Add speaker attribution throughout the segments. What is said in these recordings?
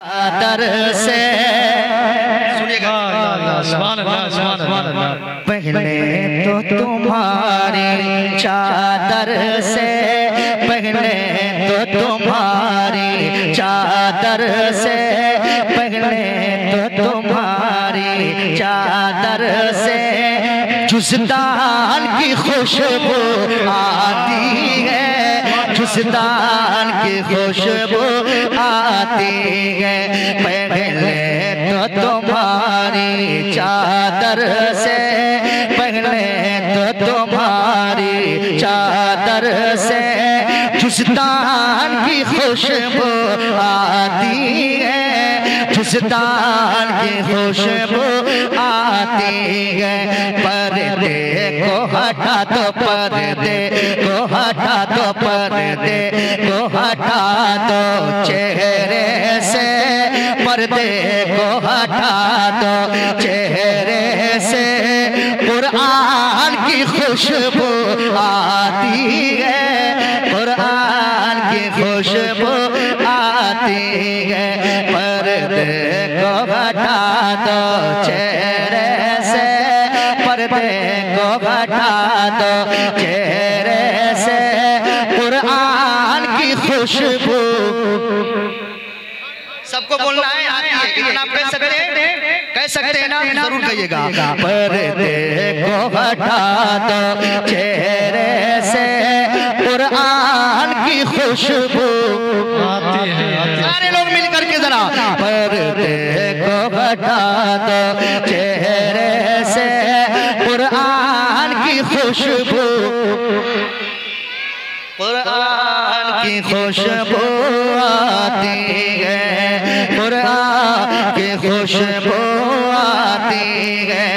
Speaker 1: चादर से सुनिएगा, पहले तो तुम्हारी चादर से, पहले तो तुम्हारी चादर से, पहले तो तुम्हारी चादर से जुस्तान की खुशबू आती है, जुस्तान की खुशबू आती है। पहले तो तुम्हारी चादर से, पहले तो तुम्हारी चादर से जुस्तान की खुशबू आती है, जुस्तान की खुशबू आती है। पर्दे को हटा दो, पर्दे को हटा दो, पर्दे को हटा दो चेहरे से, पर्दे को हटा दो चेहरे से। कुरान की खुशबू आती है, कुरान की खुशबू आती है। पर्दे को हटा दो चेहरे से, पर्दे को हटा दो चेहरे से। कुरान की खुशबू सबको बोलना है, इतना आप कह सकते हैं ना, जरूर कहिएगा। पर्दे को हटा दो चेहरे से, कुरान की खुशबू आती है। सारे लोग मिल करके जरा पर्दे को हटा दो चेहरे से, कुरान की खुशबू, कुरान की खुशबू आती है, कुरान की खुशबू आती है।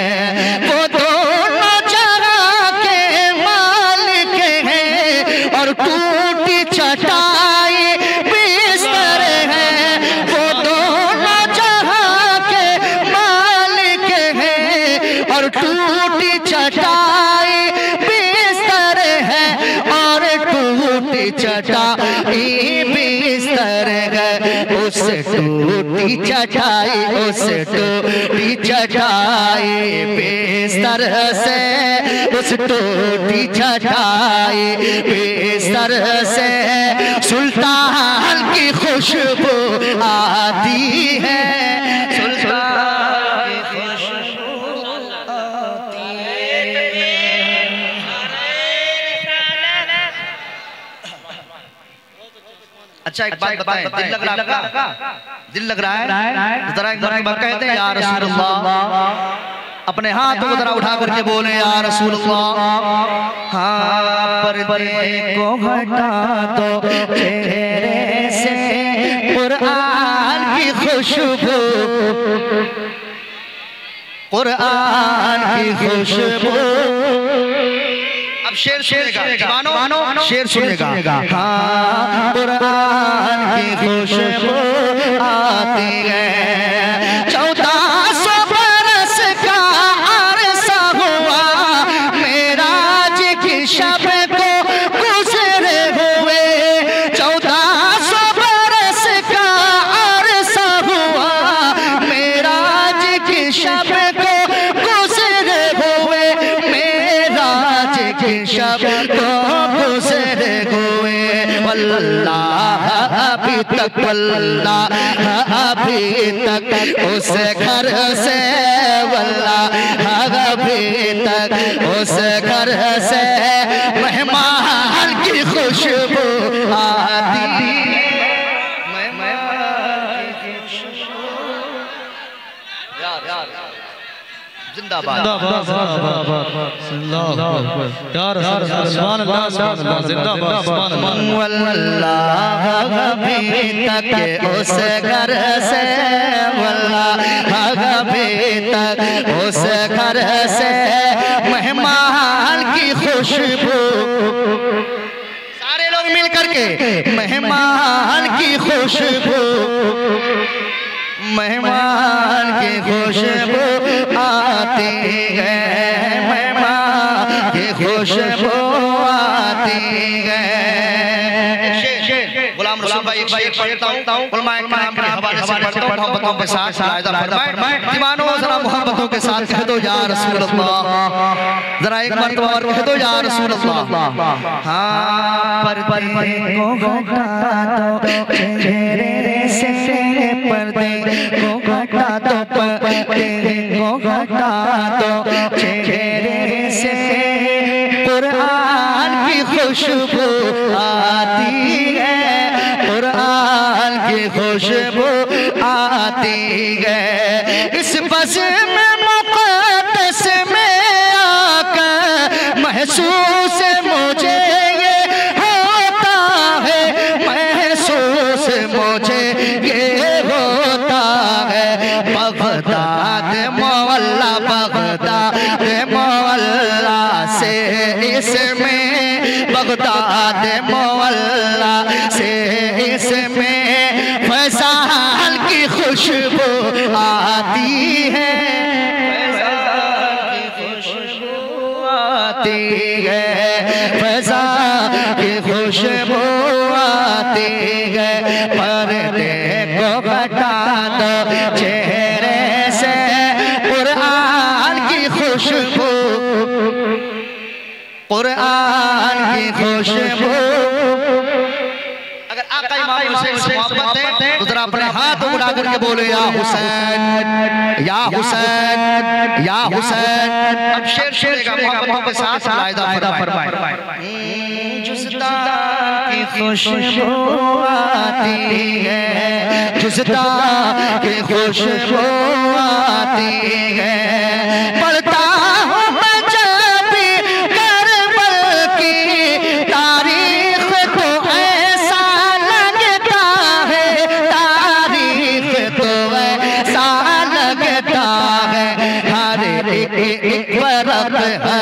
Speaker 1: वो दोनों जगह के मालिक हैं और टूटी चटाई बिस्तर है। वो दोनों जगह के मालिक हैं और टूटी चटाई बिस्तर है, और टूटी चटाई बिस्तर है। उस टूटी चटाई, उस टूटी चटाई बिस्तर से, उस टूटी चटाई बिस्तर से सुल्तान की खुशबू आती है, सुल्तान की खुशबू आती है। अच्छा एक बात बताएं, दिल लग रहा है आपका? दिल लग रहा है? जरा एक बार कहते हैं या रसूल अल्लाह, अपने हाथों को जरा उठा करके बोले या रसूल अल्लाह। हाँ, पर्दे को हटा दो चेहरे से, कुरान की खुशबू, कुरान की खुशबू। अब शेर सुनेगा जवानों, शेर सुनेगा। हाँ, कुरान की खुशबू आती है। 1400 बरस का अरसा हुआ मेराज की शब को गुजरे हुए। 1400 बरस का अरसा हुआ मेराज की शब को गुजरे हुए, मेराज की शब को गुजरे हुए। वल्लाह अभी तक, वल्लाह अभी तक उस घर से, वल्लाह अभी तक उस घर से मेहमान की खुशबू आती है, मेहमान की खुशबू। यार जिंदाबाद, वल्लाह अभी तक उस घर से, वल्लाह अभी तक उस घर से मेहमान की खुशबू। सारे लोग मिल करके मेहमान की खुशबू, मेहमान की खुशबू आती है, मेहमान की खुशबू आती है। गुलाम रसूल भाई एक शेर पढ़ता हूँ, उलमाए किराम के हवाले से मोहब्बतों के साथ दीवानों जरा मोहब्बतों के साथ कह दो या रसूल अल्लाह, जरा एक मर्तबा और कह दो या रसूल अल्लाह। हाँ पर्दे को हटा दो चेहरे से, पर्दे को हटा दो, पर्दे को हटा दो चेहरे से, कुरान की खुशबू आती है, कुरान की खुशबू आती है। इस बस में मुक़द्दस में आकर महसूस मुझे ये होता है, महसूस मुझे ये होता है। बगदाद मोहल्ला, बगदाद मोहल्ला से इसमें, बगदाद मोहल्ला से इसमें फैज़ान की खुशबू आती है, फैज़ान की खुशबू आती है, फैज़ान की खुशबू आती है। पर्दे को हटा दो चेहरे से, कुरान की खुशबू, कुरान की खुशबू। अगर आका इमाम हुसैन से मोहब्बत है तो जरा अपने हाथ उठा करके बोले या हुसैन, या हुसैन, या हुसैन। अब शेर शेर मोहब्बत के साथ लायदा फरमाए। जुज़्ता की खुशबू आती है, जुज़्ता की खुशबू आती है। पढ़ता हूँ मैं जब भी करबल की तारीख तो ऐसा लगता है, तारीख तो ऐसा लगता है। हर एक वरक़ है,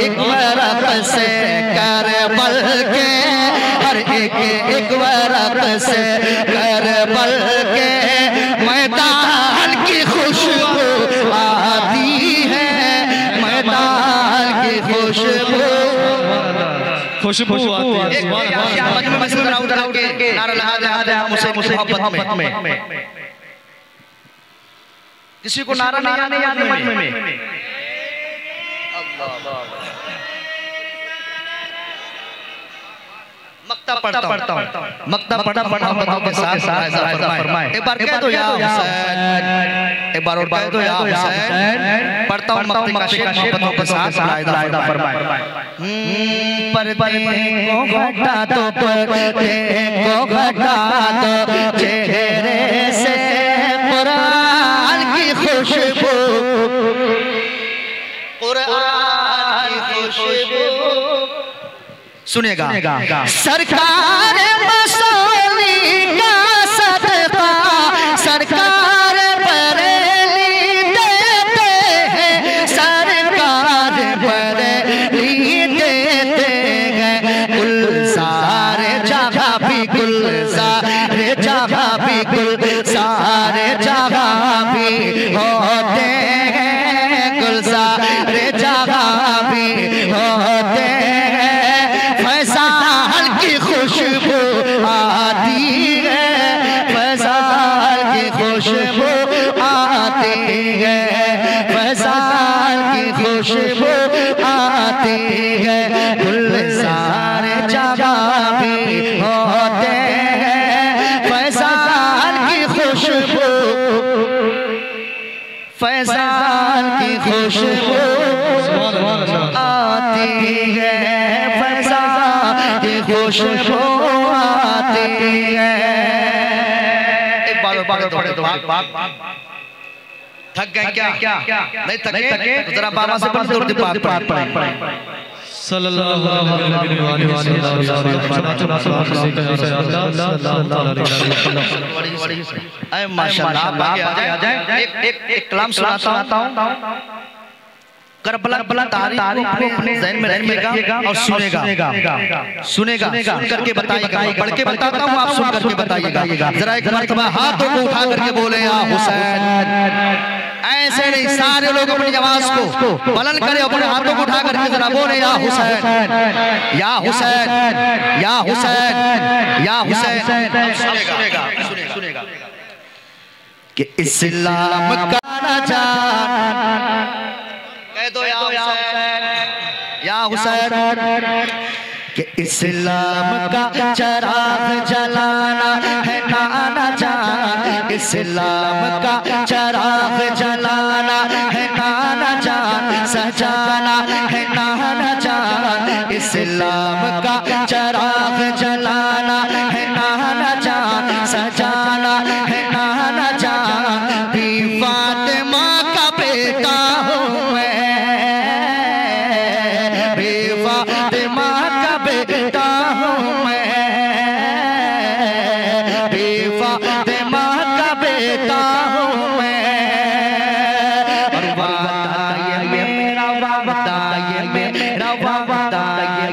Speaker 1: एक वरक़ से करबल के, हर एक वरक़ से करबल के मैदान की खुशबू आती है, मैदान की खुशबू, खुशबू आती है। नारा लगा दे मुझसे मोहब्बत में, किसी को नारा नहीं याद में। मक्ता पढ़ता हूँ, मक्ता पढ़ता मोहब्बतों के साथ फरमाए। एक बार कह दो या हुसैन, एक बार और कह दो या हुसैन। पढ़ता हूँ मक्ते का शेर मोहब्बतों के साथ लायदा फरमाए। पर्दे को हटा दो, पर्दे को हटा दो चेहरे से, कुरान की खुशबू, कुरान की खुशबू। सुनेगा सरकार मसौली का सदका, सरकार बरेली देते हैं, सरकार बरेली देते हैं। गुलजार जगह भी, गुलजार जगह भी, गुलजार जगह भी होते हैं, गुलजार जगह भी होते हैं। फैज़ान की खुशबू आती है, फैज़ान की खुशबू आती है, फैज़ान की खुशबू आती है। गुलजार जगह भी होते हैं, फैज़ान की खुशबू, फैज़ान की खुशबू आती है, फैज़ान की खुशबू आती है। एक बार थक गए क्या? नहीं थके तो जरा बाबा से दुरूद पाक पढ़ें। सल्लल्लाहु अलैहि वसल्लम। माशाअल्लाह, आ जाए। एक कलाम सुनाता हूँ। करबला तारीख को अपने ज़हन में रखिएगा और सुनेगा, सुन करके बताइएगा। पढ़ के बताता हूँ, आप सुन करके बताइएगा। जरा एक मर्तबा हाथों को उठा करके बोले या हुसैन। ऐसे नहीं, सारे लोग अपनी आवाज को बुलंद करें, अपने हाथों को उठा करके जरा बोले या हुसैन, या हुसैन, या हुसैन, या हुसैन। सुनेगा। कि इस्लाम का न जान, कह दो या हुसैन कि इस्लाम का चराग जलाना है नाना जान, इस्लाम का चराग जलाना है नाना जान, सजाना है नाना जान, इस्लाम का चराग जलाना है नाना जान, सजाना है नाना जान। भी फातिमा का बेटा हूँ मैं, भी फातिमा का बेटा हूँ मैं, भी फातिमा का बेटा हूँ मैं। और वादा ये मेरा वादा, ये मेरा वादा,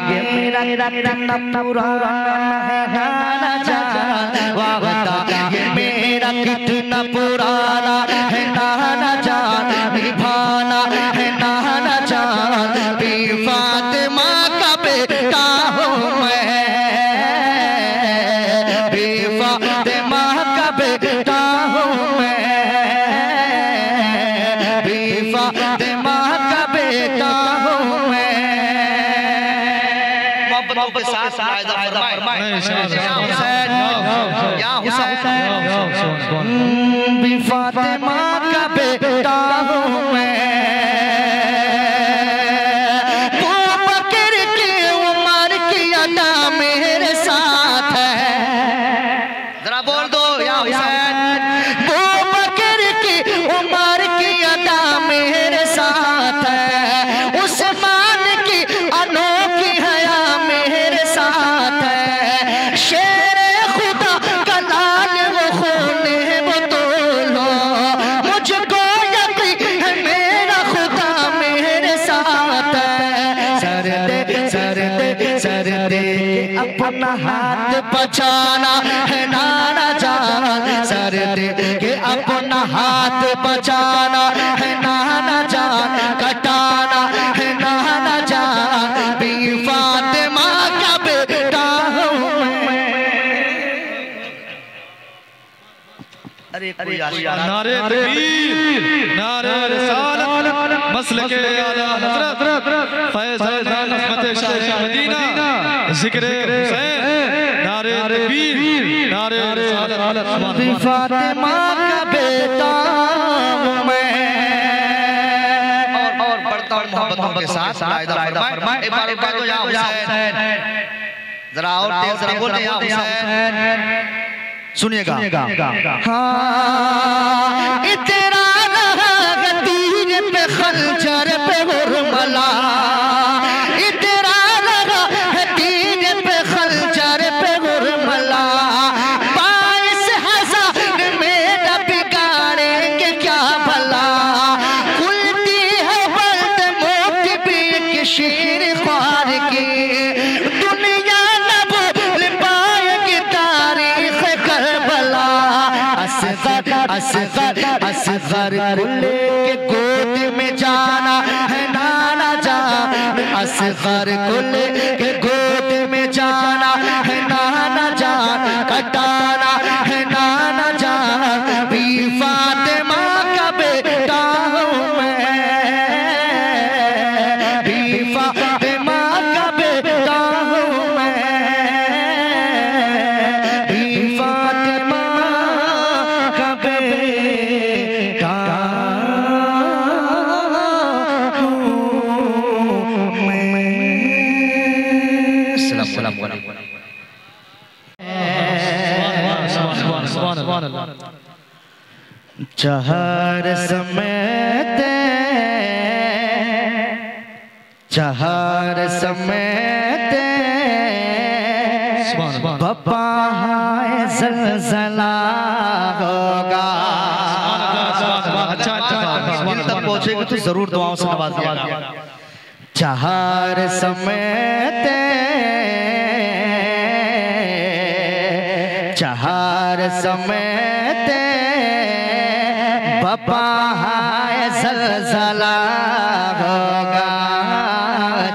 Speaker 1: ये मेरा कितना पुराना है नाना जान, वादा ये मेरा कितना पुराना है नाना जान, निभाना है नाना जान। भी फातिमा का बेटा हूँ मैं, भी फातिमा का बेटा हूँ मैं, भी फातिमा का बेटा हूँ मैं। मोहब्बतों के साथ फरमाए या हुसैन, भी फातिमा का बेटा हूँ मैं। अबू बकर की उम्र की अदा मेरे साथ है, जरा बोल दो या हुसैन। अबू बकर की उम्र की अदा मेरे साथ है, उस्मान की अनोखी हया मेरे साथ है, शेर खुदा का लाल वो खूने वो तोलो, मुझको यकीन है मेरा खुदा मेरे साथ है। सर दे अपना हाथ बचाना है नाना जान, सर दे के अपना हाथ बचाना है नाना जान, कटाना है नाना जान। भी फातिमा का बेटा हूँ मैं। अरे
Speaker 2: नारे तकबीर, नारे रिसालत, मसलके आला हज़रत फैज़ नस्मत शाह मदीना, ज़िक्र हुसैन, नारे तकबीर, नारे रिसालत।
Speaker 1: भी फातिमा का बेटा हूँ मैं। और बढ़ता हूँ मोहब्बतों के साथ फरमाए। एक बार कह दो या हुसैन, जरा और तेज जरा बोले या हुसैन। सुनिएगा हाँ, तेरा तीर पे खंजर पे हुरमला, तेरा तीर पे खंजर पे हुरमला, 22,000 मेरा बिगाड़ेंगे क्या भला, खुलती है बल्द मोती भी की शेर ख्वार की, दुनिया न भूल पाएगी तारीख करबला। असगर को लेके गोद में जाना है नाना जान, असगर को लेके गोद में जाना है नाना जान, कटाना है नाना जान। भी फातिमा का बेटा हूँ मैं, भी फातिमा का बेटा हूँ मैं, भी फातिमा का बेटा हूँ मैं। अस्सलाम वालेकुम। चहर समेते, चहर समेते बप्पा हाय ज़लज़ला होगा। दिल तक पहुंचेगी तो जरूर दुआओं से नवाज दिया। चहर समेते, चहर समेते बप्पा हाय ज़लज़ला होगा,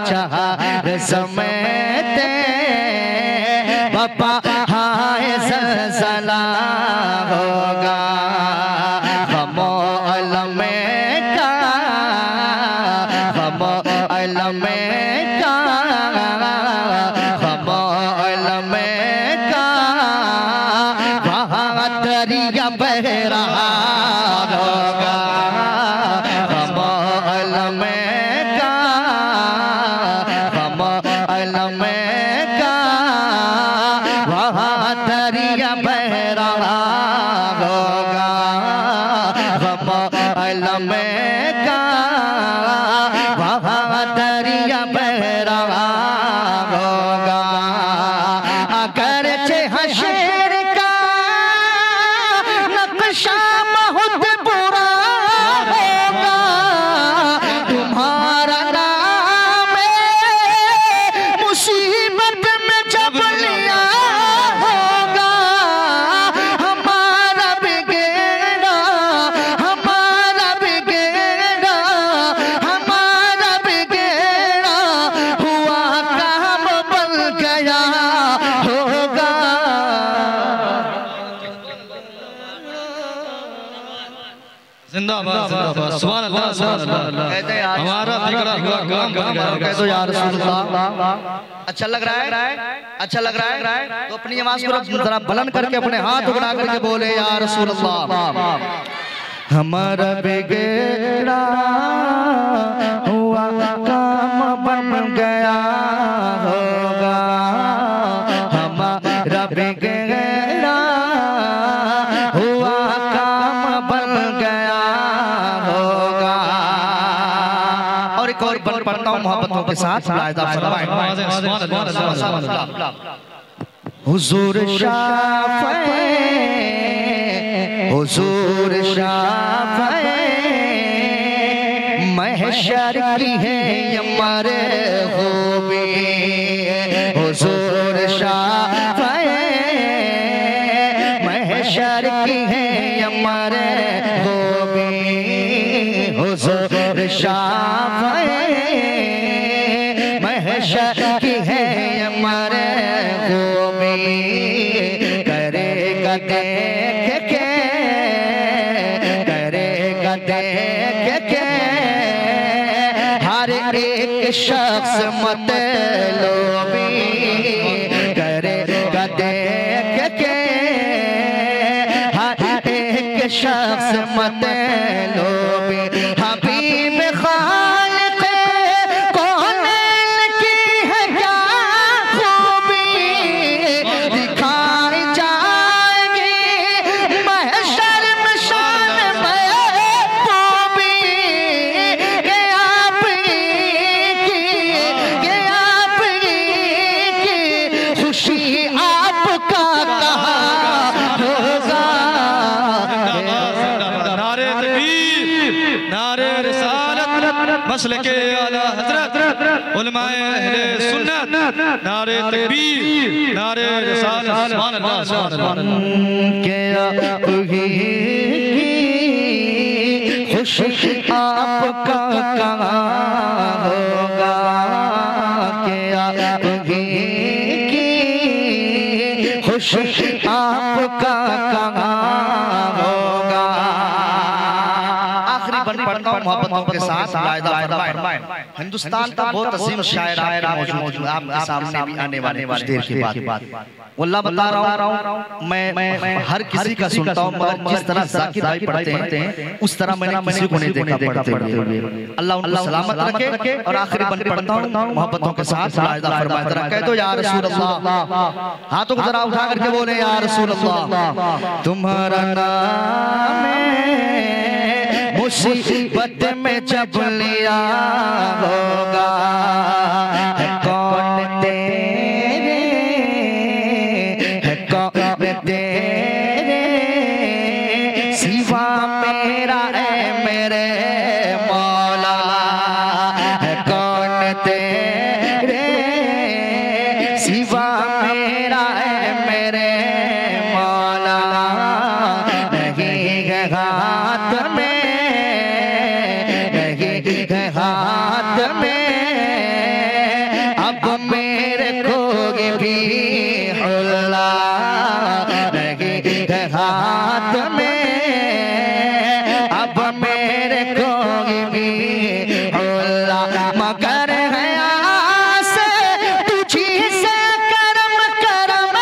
Speaker 1: चहर समेते बप्पा हाय ज़लज़ला होगा। दरिया बह रहा होगा, कमाल में का, कमाल में का, वहाँ दरिया बह रहा होगा, कमाल में का, वहाँ दरिया बह रहा होगा। अगर हशर का नक्शा बहुत बुरा होगा, तुम्हारा नाम मुसीबत में जब लिया होगा, हमारा बिगड़ा, हमारा बिगड़ा, हमारा बिगड़ा हुआ काम बन गया होगा।
Speaker 2: जिंदाबाद जिंदाबाद, सुभान अल्लाह सुभान अल्लाह, हमारा बिगड़ा हुआ काम बन गया।
Speaker 1: कह दो या रसूल अल्लाह। अच्छा लग रहा है, अच्छा लग रहा है तो अपनी आवाज को जरा बुलंद करके अपने हाथ उठा करके बोले या रसूल अल्लाह। हमारा बिगड़ा हुआ काम बन गया होगा, हमारा बिगड़ा हुआ काम बन गया होगा। और एक और बन पढ़ता हूँ मोहब्बतों के साथ, हुजूर शाफ़े, हुजूर शाफ़े महशर की है हमारे खूबी, हुजूर शाफ़े महशर की है हमारे खूबी, हुजूर शाफ़े महशर की है हमारे खूबी। करेगा देख के, करेगा देख के हर एक शख्स मतलबी, करेगा देख के हर एक शख्स मतलबी। हबीब खालिक कौनैन की है क्या खूबी, दिखाई जाएगी महशर में शान महबूबी, कि आप की खुशी आपका कहाँ होगा।
Speaker 2: नारे तकबीर, नारे रिसालत, मसलके आला हज़रत, उलमाए अहले सुन्नत, नारे तकबीर, नारे रिसालत, सुभान अल्लाह सुभान अल्लाह।
Speaker 1: क्या खुशी आपका कहाँ होगा, क्या खुशी आपका कहाँ होगा। आखिरी बन पढ़ता हूँ मोहब्बतों के साथ, हिंदुस्तान का बहुत अजीम शायर मौजूद है आपके सामने भी आने वाले कुछ देर के बाद। वल्लाह बता रहा हूँ, मैं हर किसी का सुनता हूँ, मगर जिस तरह जाकिर भाई पढ़ते हैं उस तरह मैंने किसी को नहीं देखा पढ़ते हुए। अल्लाह उनको सलामत रखे। और आखिरी बन पढ़ता हूँ मोहब्बतों के साथ, कह दो या रसूल अल्लाह। हाथों को जरा उठा करके बोले या रसूल अल्लाह। तुम्हारा नाम मुसीबत में जब लिया होगा, कौन तेरे, कौन तेरे सिवा मेरा है मेरे मौला, कौन तेरे सिवा मेरा है मेरे मौला। नहीं है हाथ में, हाथ में अब मेरे को भी हुल्ला, नहीं है हाथ में अब मेरे को भी हुल्ला। मगर है आस तुझी से करम करम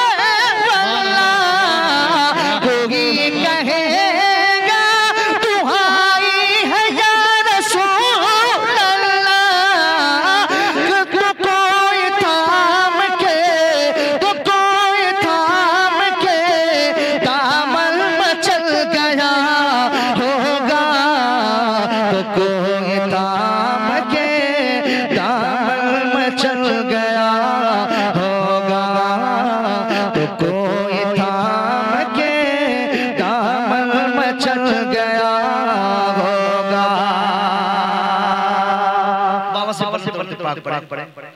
Speaker 1: वल्ला, कोई कहे पाक पढ़े